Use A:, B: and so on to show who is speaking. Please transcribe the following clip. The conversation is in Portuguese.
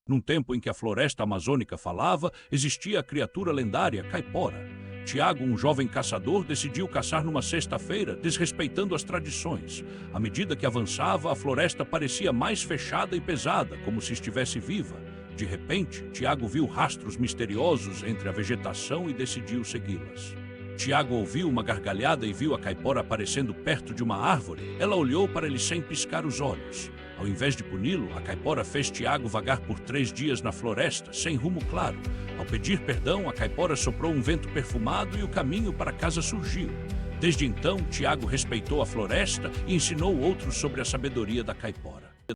A: Num tempo em que a floresta amazônica falava, existia a criatura lendária Caipora. Tiago, um jovem caçador, decidiu caçar numa sexta-feira, desrespeitando as tradições. À medida que avançava, a floresta parecia mais fechada e pesada, como se estivesse viva. De repente, Tiago viu rastros misteriosos entre a vegetação e decidiu segui-las. Tiago ouviu uma gargalhada e viu a Caipora aparecendo perto de uma árvore. Ela olhou para ele sem piscar os olhos. Ao invés de puni-lo, a Caipora fez Tiago vagar por 3 dias na floresta, sem rumo claro. Ao pedir perdão, a Caipora soprou um vento perfumado e o caminho para casa surgiu. Desde então, Tiago respeitou a floresta e ensinou outros sobre a sabedoria da Caipora.